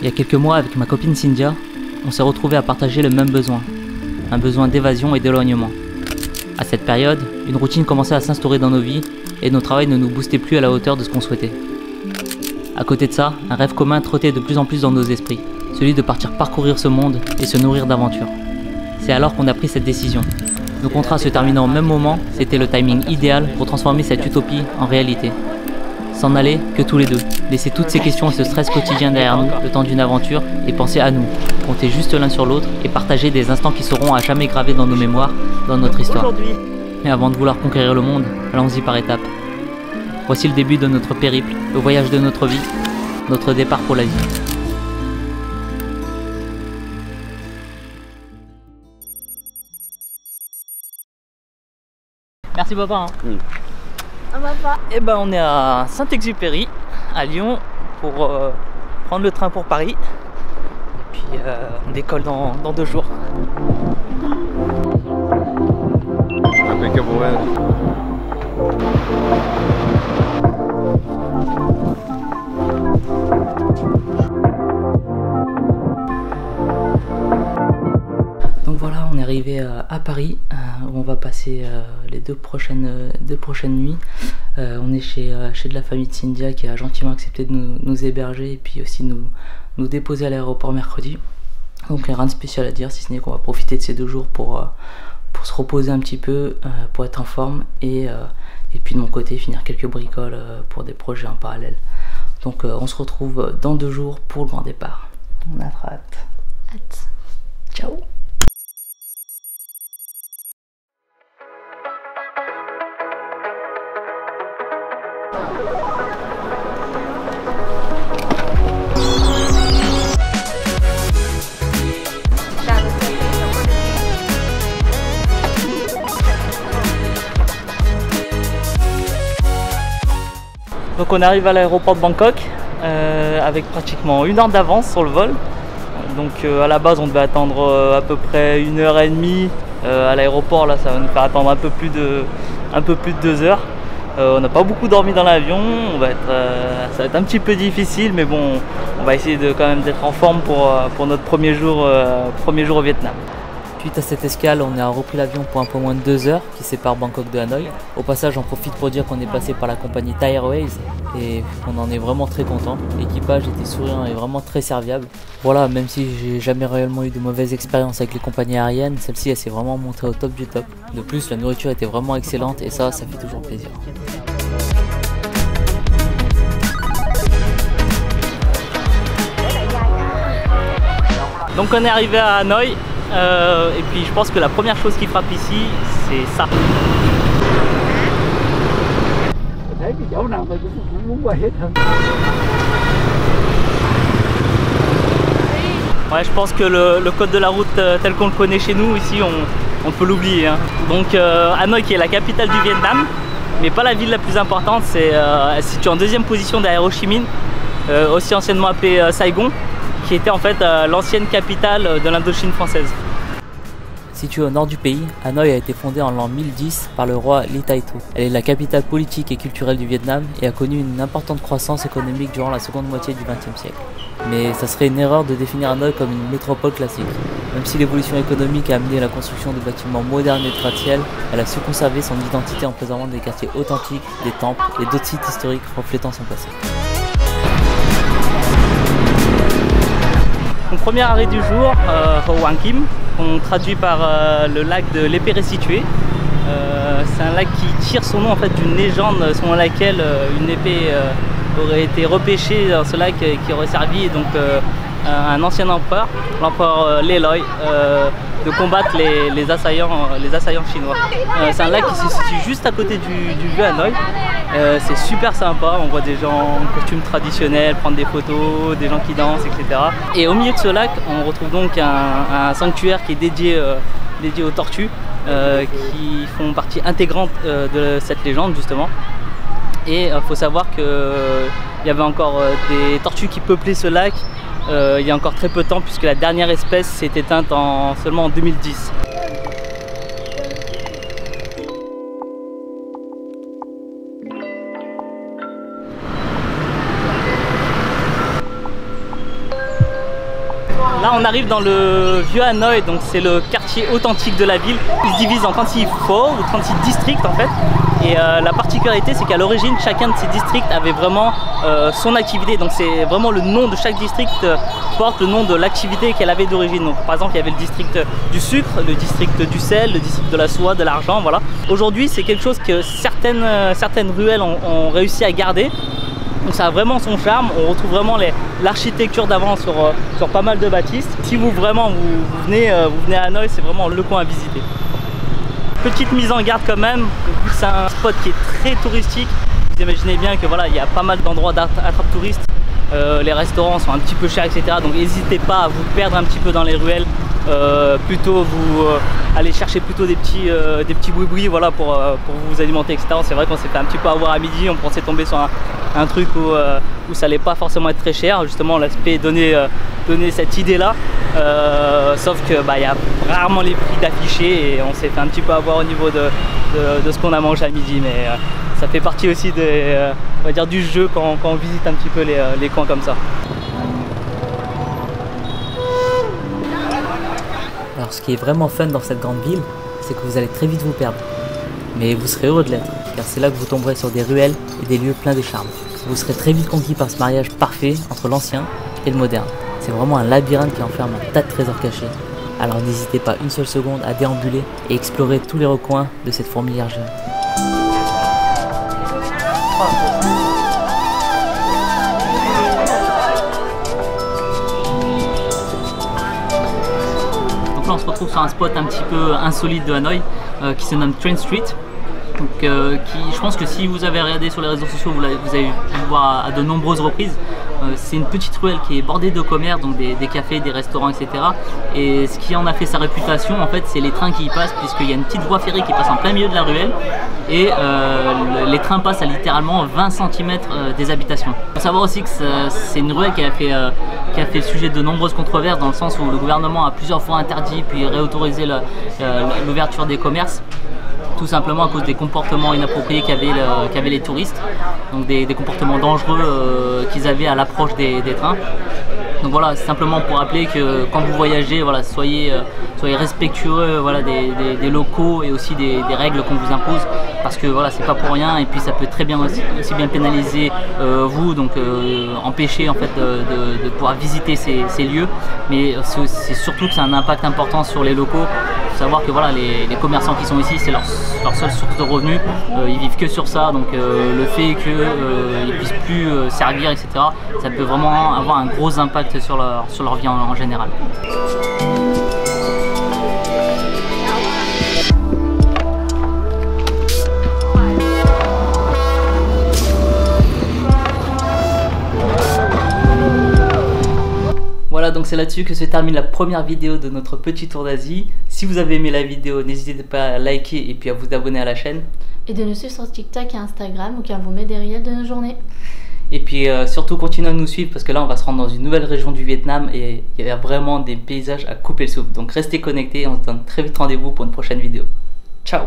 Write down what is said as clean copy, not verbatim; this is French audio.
Il y a quelques mois, avec ma copine Cynthia, on s'est retrouvés à partager le même besoin, un besoin d'évasion et d'éloignement. À cette période, une routine commençait à s'instaurer dans nos vies et nos travails ne nous boostaient plus à la hauteur de ce qu'on souhaitait. À côté de ça, un rêve commun trottait de plus en plus dans nos esprits, celui de partir parcourir ce monde et se nourrir d'aventures. C'est alors qu'on a pris cette décision. Nos contrats se terminant au même moment, c'était le timing idéal pour transformer cette utopie en réalité. S'en aller que tous les deux, laisser toutes ces questions et ce stress quotidien derrière nous, le temps d'une aventure, et penser à nous, compter juste l'un sur l'autre et partager des instants qui seront à jamais gravés dans nos mémoires, dans notre histoire. Mais avant de vouloir conquérir le monde, allons-y par étapes. Voici le début de notre périple, le voyage de notre vie, notre départ pour l'Asie. Merci papa. Et ben on est à Saint-Exupéry, à Lyon, pour prendre le train pour Paris. Et puis on décolle dans 2 jours. Donc voilà, on est arrivé à Paris, où on va passer les deux prochaines nuits. On est chez de la famille de Cynthia qui a gentiment accepté de nous héberger et puis aussi nous déposer à l'aéroport mercredi. Donc il n'y a rien de spécial à dire, si ce n'est qu'on va profiter de ces 2 jours pour se reposer un petit peu, pour être en forme et puis de mon côté finir quelques bricoles pour des projets en parallèle. Donc on se retrouve dans 2 jours pour le grand départ. On a hâte. Ciao. Donc on arrive à l'aéroport de Bangkok avec pratiquement 1 heure d'avance sur le vol. Donc à la base on devait attendre à peu près 1h30 à l'aéroport. Là ça va nous faire attendre un peu plus de 2 heures. On n'a pas beaucoup dormi dans l'avion, ça va être un petit peu difficile, mais bon, on va essayer quand même d'être en forme pour notre premier jour au Vietnam. Suite à cette escale, on a repris l'avion pour un peu moins de 2 heures qui sépare Bangkok de Hanoï. Au passage, j'en profite pour dire qu'on est passé par la compagnie Thai Airways et on en est vraiment très content. L'équipage était souriant et vraiment très serviable. Voilà, même si j'ai jamais réellement eu de mauvaises expériences avec les compagnies aériennes, celle-ci elle s'est vraiment montrée au top du top. De plus, la nourriture était vraiment excellente et ça fait toujours plaisir. Donc on est arrivé à Hanoï. Et puis je pense que la première chose qui frappe ici, c'est ça. Ouais, je pense que le code de la route tel qu'on le connaît chez nous, ici, on peut l'oublier. Hein. Donc Hanoï qui est la capitale du Vietnam, mais pas la ville la plus importante, c'est située en 2e position derrière Ho Chi Minh, aussi anciennement appelée Saigon, qui était en fait l'ancienne capitale de l'Indochine française. Située au nord du pays, Hanoï a été fondée en l'an 1010 par le roi Ly Tai Tho. Elle est la capitale politique et culturelle du Vietnam et a connu une importante croissance économique durant la seconde moitié du XXe siècle. Mais ça serait une erreur de définir Hanoï comme une métropole classique. Même si l'évolution économique a amené la construction de bâtiments modernes et gratte-ciel, elle a su conserver son identité en préservant des quartiers authentiques, des temples et d'autres sites historiques reflétant son passé. Mon premier arrêt du jour, Ho Wang Kim, qu'on traduit par le lac de l'épée restituée. C'est un lac qui tire son nom en fait d'une légende selon laquelle une épée aurait été repêchée dans ce lac qui aurait servi donc un ancien empereur, l'empereur Lê Lợi, de combattre les assaillants chinois. C'est un lac qui se situe juste à côté du vieux Hanoï. C'est super sympa, on voit des gens en costume traditionnel prendre des photos, des gens qui dansent, etc. Et au milieu de ce lac, on retrouve donc un sanctuaire qui est dédié aux tortues, qui font partie intégrante de cette légende justement. Et il faut savoir qu'il y avait encore des tortues qui peuplaient ce lac il y a encore très peu de temps, puisque la dernière espèce s'est éteinte seulement en 2010. Là on arrive dans le vieux Hanoï, donc c'est le quartier authentique de la ville. Il se divise en 36 forts ou 36 districts en fait. Et la particularité c'est qu'à l'origine chacun de ces districts avait vraiment son activité. Donc c'est vraiment le nom de chaque district porte le nom de l'activité qu'elle avait d'origine. Donc par exemple il y avait le district du sucre, le district du sel, le district de la soie, de l'argent, voilà. Aujourd'hui c'est quelque chose que certaines ruelles ont réussi à garder. Donc ça a vraiment son charme, on retrouve vraiment l'architecture d'avant sur pas mal de bâtisses. Si vous venez à Hanoï, c'est vraiment le coin à visiter. Petite mise en garde quand même, vu que c'est un spot qui est très touristique, vous imaginez bien que voilà, il y a pas mal d'endroits d'attrape touristes. Les restaurants sont un petit peu chers, etc. Donc n'hésitez pas à vous perdre un petit peu dans les ruelles. Plutôt vous aller chercher plutôt des petits boui-boui, voilà, pour vous alimenter, etc. C'est vrai qu'on s'est fait un petit peu avoir à midi, on pensait tomber sur un truc où ça allait pas forcément être très cher, justement l'aspect donner cette idée là, sauf que il y a rarement les prix d'afficher et on s'est fait un petit peu avoir au niveau de ce qu'on a mangé à midi, mais ça fait partie aussi on va dire du jeu quand on visite un petit peu les coins comme ça. Alors ce qui est vraiment fun dans cette grande ville, c'est que vous allez très vite vous perdre. Mais vous serez heureux de l'être, car c'est là que vous tomberez sur des ruelles et des lieux pleins de charme. Vous serez très vite conquis par ce mariage parfait entre l'ancien et le moderne. C'est vraiment un labyrinthe qui enferme un tas de trésors cachés. Alors n'hésitez pas une seule seconde à déambuler et explorer tous les recoins de cette fourmilière géante. Donc là on se retrouve sur un spot un petit peu insolite de Hanoï qui se nomme Train Street. Donc, je pense que si vous avez regardé sur les réseaux sociaux, vous avez pu le voir à de nombreuses reprises. C'est une petite ruelle qui est bordée de commerces, donc des cafés, des restaurants, etc. Et ce qui en a fait sa réputation, en fait, c'est les trains qui y passent, puisqu'il y a une petite voie ferrée qui passe en plein milieu de la ruelle. Et les trains passent à littéralement 20 cm des habitations. Il faut savoir aussi que c'est une ruelle qui a fait le sujet de nombreuses controverses, dans le sens où le gouvernement a plusieurs fois interdit puis réautorisé l'ouverture des commerces. Tout simplement à cause des comportements inappropriés qu'avaient les touristes, donc des comportements dangereux qu'ils avaient à l'approche des trains. Donc voilà, c'est simplement pour rappeler que quand vous voyagez, voilà, soyez respectueux, voilà, des locaux et aussi des règles qu'on vous impose, parce que voilà, c'est pas pour rien, et puis ça peut très bien aussi bien pénaliser vous, donc empêcher en fait de pouvoir visiter ces lieux. Mais c'est surtout que c'est un impact important sur les locaux. Il faut savoir que voilà, les commerçants qui sont ici, c'est leur seule source de revenus, ils vivent que sur ça, donc le fait qu'ils puissent plus servir, etc., ça peut vraiment avoir un gros impact sur leur vie en général. Voilà, donc c'est là-dessus que se termine la première vidéo de notre petit tour d'Asie. Si vous avez aimé la vidéo, n'hésitez pas à liker et puis à vous abonner à la chaîne. Et de nous suivre sur TikTok et Instagram, où on vous met des réels de nos journées. Et puis surtout continuez à nous suivre, parce que là on va se rendre dans une nouvelle région du Vietnam et il y a vraiment des paysages à couper le souffle. Donc restez connectés et on se donne très vite rendez-vous pour une prochaine vidéo. Ciao!